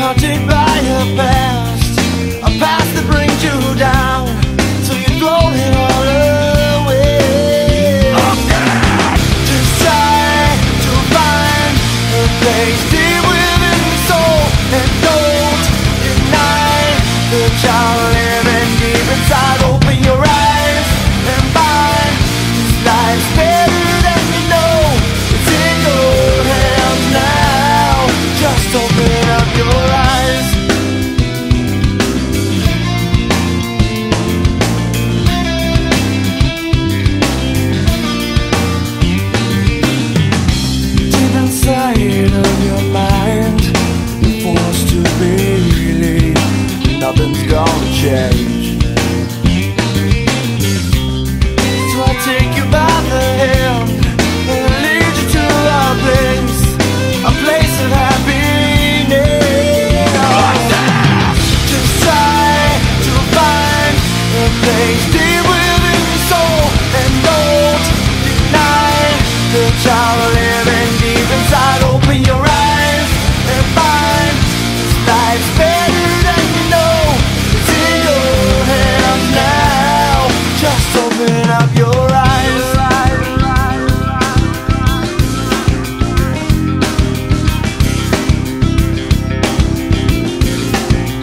haunted by a past that brings you down, so you throw it all away. Just try to find a place deep within the soul, and don't deny the child living deep inside. Open your eyes and find this life's better than you know. It's in your hands now. Just open up your eyes. Deep inside